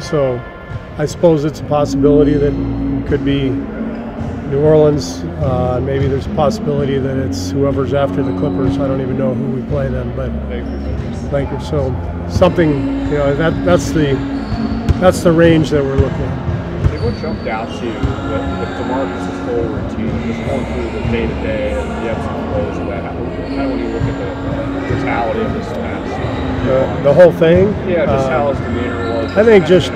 So I suppose it's a possibility that it could be New Orleans. Maybe there's a possibility that it's whoever's after the Clippers. I don't even know who we play then, but Lakers. So something, you know, that's the range that we're looking at. What jumped out to you with DeMarcus' whole routine, just going through the day-to-day and the ebbs and flows of that? Kind of when you look at the totality of this past the whole thing? Yeah, just how his demeanor was. I think just, I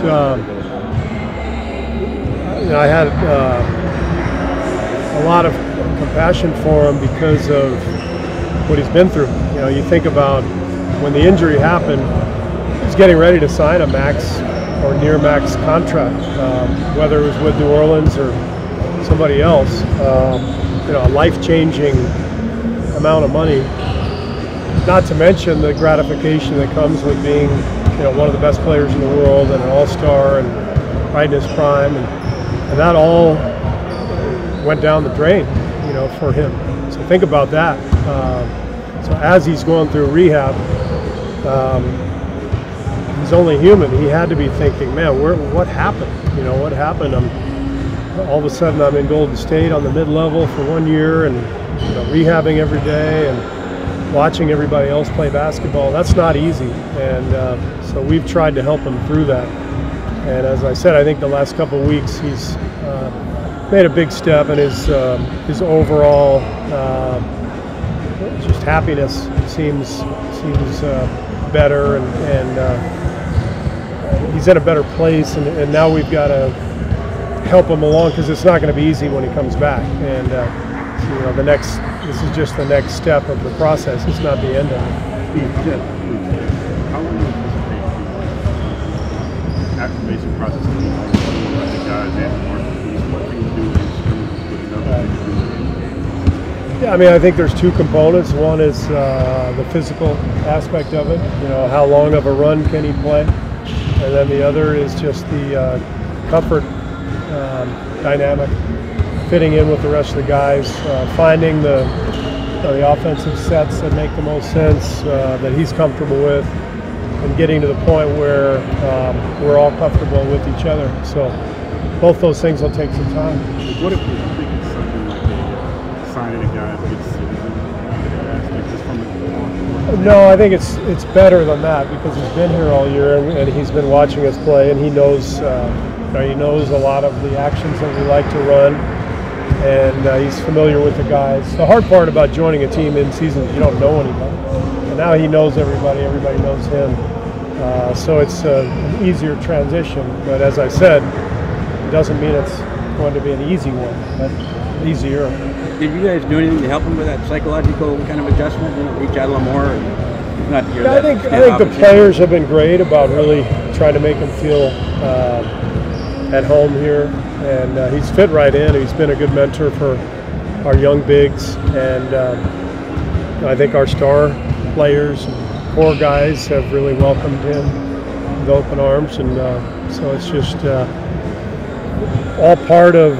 had a lot of compassion for him because of what he's been through. You know, you think about when the injury happened, he's getting ready to sign a max or near max contract, whether it was with New Orleans or somebody else. A life-changing amount of money. Not to mention the gratification that comes with being, one of the best players in the world and an all-star and right in his prime, and that all went down the drain, for him. So think about that. So as he's going through rehab, he's only human. He had to be thinking, man, what happened? What happened? All of a sudden I'm in Golden State on the mid-level for 1 year and rehabbing every day and watching everybody else play basketball. That's not easy. And so we've tried to help him through that. And as I said, I think the last couple of weeks he's made a big step in his overall just happiness seems better, and he's in a better place, and now we've got to help him along because it's not going to be easy when he comes back. And this is just the next step of the process. It's not the end of it. How long do you anticipate the activation process to be like the guys and what can you do with another? Yeah, I think there's two components. One is the physical aspect of it. How long of a run can he play? And then the other is just the comfort dynamic, fitting in with the rest of the guys, finding the offensive sets that make the most sense, that he's comfortable with, and getting to the point where we're all comfortable with each other. So both those things will take some time. What if you think it's something like signing a guy to get citizen? No, I think it's better than that because he's been here all year and he's been watching us play, and he knows a lot of the actions that we like to run, and he's familiar with the guys. The hard part about joining a team in season is you don't know anybody, and now he knows everybody knows him, so it's an easier transition. But as I said, it doesn't mean it's going to be an easy one, but easier. Did you guys do anything to help him with that psychological kind of adjustment? Reach out a little more? I think the players have been great about really trying to make him feel at home here, and he's fit right in. He's been a good mentor for our young bigs, and I think our star players and core guys have really welcomed him with open arms, and so it's just all part of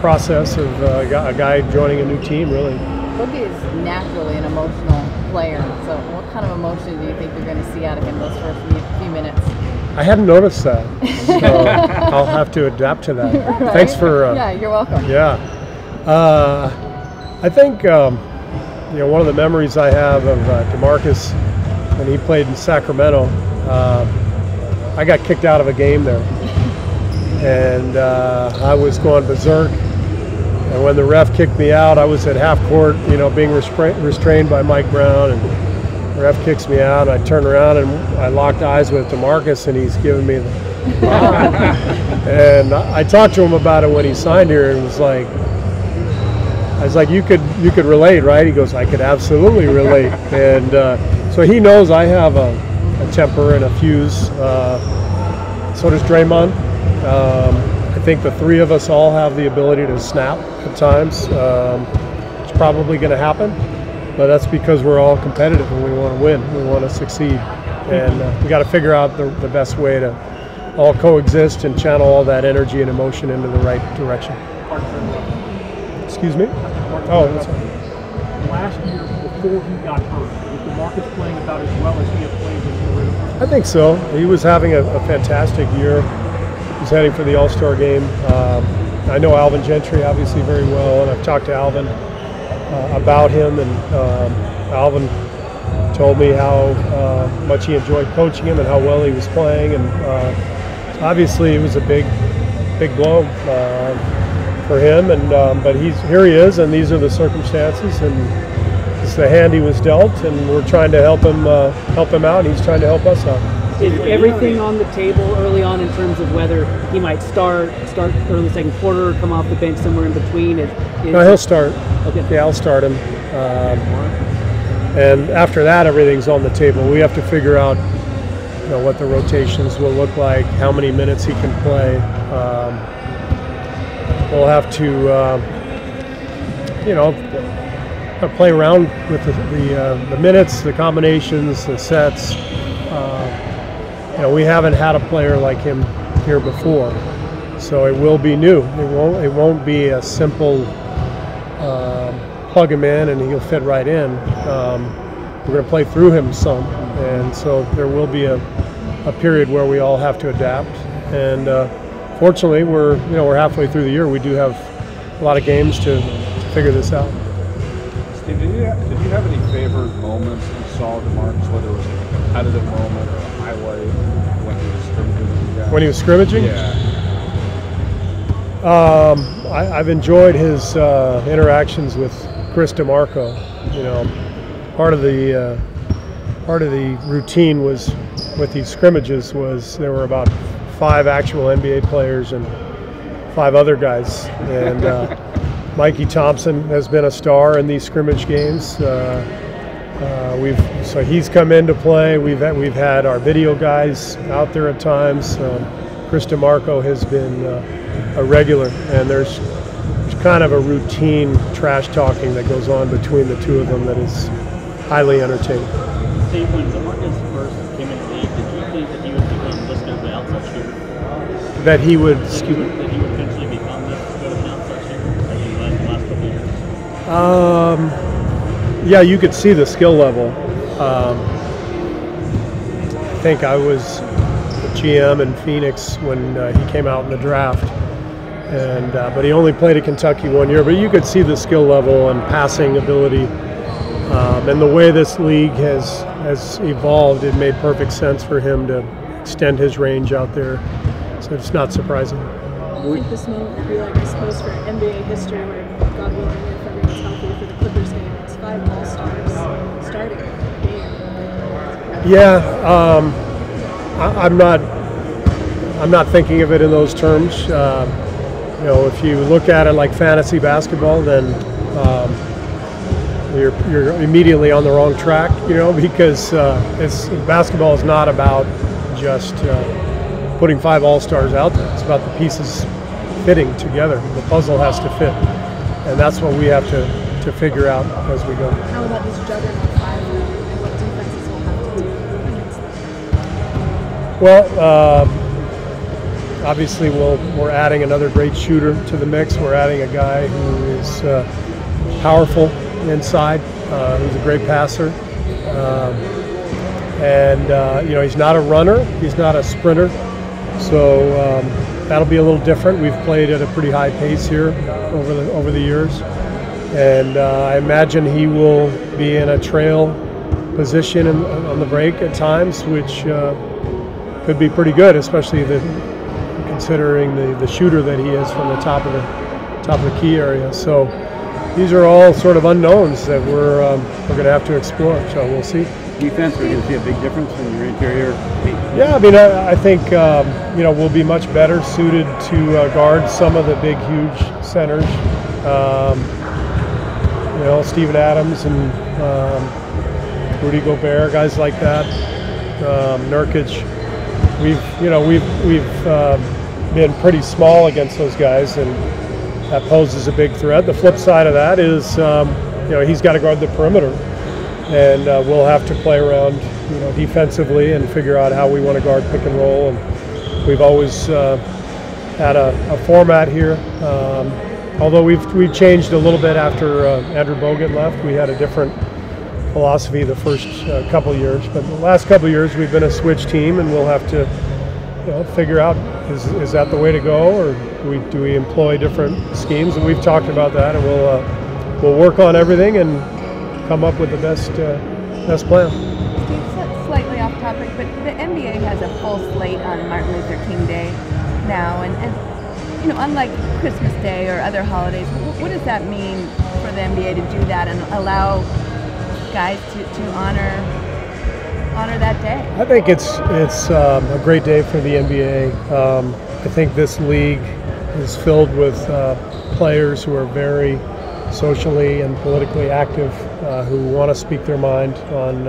process of a guy joining a new team, really. Boogie is naturally an emotional player, so what kind of emotion do you think you're going to see out of him those first few minutes? I hadn't noticed that, so I'll have to adapt to that. Right? Thanks for... yeah, you're welcome. Yeah. I think, one of the memories I have of DeMarcus when he played in Sacramento, I got kicked out of a game there. And I was going berserk. And when the ref kicked me out, I was at half court, being restrained by Mike Brown, and the ref kicks me out. And I turn around and I locked eyes with DeMarcus, and he's giving me the and I talked to him about it when he signed here, and I was like, you could relate, right? He goes, I could absolutely relate. And so he knows I have a temper and a fuse. So does Draymond. I think the three of us all have the ability to snap at times. It's probably going to happen, but that's because we're all competitive and we want to win. We want to succeed, and we got to figure out the best way to all coexist and channel all that energy and emotion into the right direction. Excuse me? Oh, that's right. Last year, before he got hurt, was DeMarcus playing about as well as he had played this year? I think so. He was having a fantastic year. He's heading for the All-Star game. I know Alvin Gentry obviously very well, and I've talked to Alvin about him, and Alvin told me how much he enjoyed coaching him and how well he was playing, and obviously it was a big blow for him, and but here he is, and these are the circumstances, and it's the hand he was dealt, and we're trying to help him out, and he's trying to help us out. Is everything on the table early on in terms of whether he might start early second quarter, come off the bench somewhere in between? No, he'll start. Okay. Yeah, I'll start him. And after that, everything's on the table. We have to figure out, what the rotations will look like, how many minutes he can play. We'll have to, play around with the minutes, the combinations, the sets. We haven't had a player like him here before, so it will be new. It won't be a simple plug him in and he'll fit right in. We're going to play through him some, and so there will be a period where we all have to adapt. And fortunately, we're halfway through the year. We do have a lot of games to figure this out. Steve, did you have any favorite moments you saw DeMarcus, whether it was a competitive moment or a highlight when he was scrimmaging with you guys? When he was scrimmaging? Yeah. I've enjoyed his interactions with Chris DeMarco. Part of the routine was with these scrimmages was there were about 5 actual NBA players and 5 other guys, and Mikey Thompson has been a star in these scrimmage games. So he's come into play. We've had our video guys out there at times. Chris DeMarco has been a regular, and there's kind of a routine trash talking that goes on between the two of them that is highly entertaining. Steve, when DeMarcus first came into the league, did you think that he would become this good of an outside shooter? That he would eventually become this good of an outside shooter like he was the last couple of years? Yeah, you could see the skill level. I think I was the GM in Phoenix when he came out in the draft, and but he only played at Kentucky 1 year. But you could see the skill level and passing ability, and the way this league has evolved. It made perfect sense for him to extend his range out there. So it's not surprising. I think this moment will be like, I suppose, for NBA history, where God willing, if everyone's healthy for the Clippers game, it's 5 All-Stars starting the game. Yeah, I'm not thinking of it in those terms. If you look at it like fantasy basketball, then you're immediately on the wrong track. Because basketball is not about just putting 5 All-Stars out there. It's about the pieces fitting together. The puzzle has to fit, and that's what we have to figure out as we go. How about this juggernaut 5 and what defenses will have to do against them? Well, obviously we're adding another great shooter to the mix. We're adding a guy who is powerful inside, who's a great passer, and he's not a runner, he's not a sprinter. So that'll be a little different. We've played at a pretty high pace here over the years, and I imagine he will be in a trail position on the break at times, which could be pretty good, especially considering the shooter that he is from the top of the key area. So these are all sort of unknowns that we're going to have to explore. So we'll see. Defense, we're going to see a big difference in your interior. Yeah, I think we'll be much better suited to guard some of the big, huge centers. Steven Adams and Rudy Gobert, guys like that. Nurkic. We've been pretty small against those guys, and that poses a big threat. The flip side of that is, he's got to guard the perimeter. And we'll have to play around, defensively and figure out how we want to guard pick and roll. And we've always had a format here. Although we've changed a little bit after Andrew Bogut left. We had a different philosophy the first couple years, but the last couple years we've been a switch team, and we'll have to figure out is that the way to go, or do we employ different schemes? And we've talked about that, and we'll work on everything and come up with the best plan. Steve, slightly off topic, but the NBA has a full slate on Martin Luther King Day now, and unlike Christmas Day or other holidays, what does that mean for the NBA to do that and allow guys to honor that day? I think it's a great day for the NBA. I think this league is filled with players who are very socially and politically active, who want to speak their mind on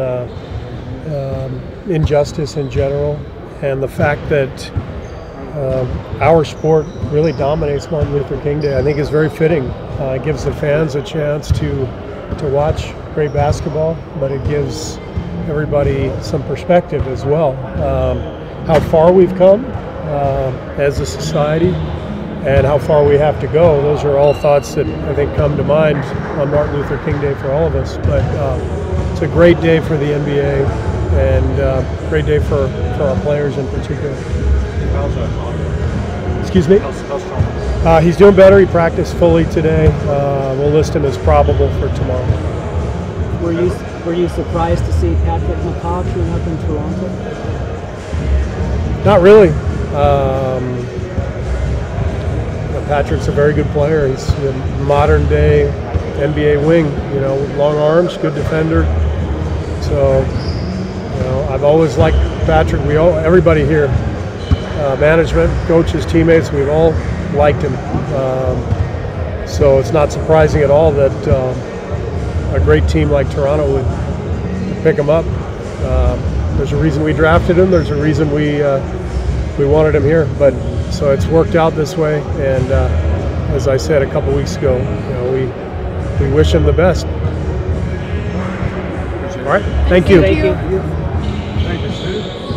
injustice in general, and the fact that our sport really dominates Martin Luther King Day, I think, is very fitting. It gives the fans a chance to watch great basketball, but it gives everybody some perspective as well. How far we've come as a society and how far we have to go, those are all thoughts that I think come to mind on Martin Luther King Day for all of us. But it's a great day for the NBA and great day for our players in particular. How's Tom? Excuse me? How's Tom? He's doing better. He practiced fully today. We'll list him as probable for tomorrow. Were you surprised to see Patrick McCaw queuing up in Toronto? Not really. Patrick's a very good player. He's a modern day NBA wing, long arms, good defender. So, I've always liked Patrick. Everybody here, management, coaches, teammates, we've all liked him. So it's not surprising at all that a great team like Toronto would pick him up. There's a reason we drafted him. There's a reason we wanted him here. But so it's worked out this way. And as I said a couple weeks ago, we wish him the best. All right. Thank you. Thank you. Thank you, Stu.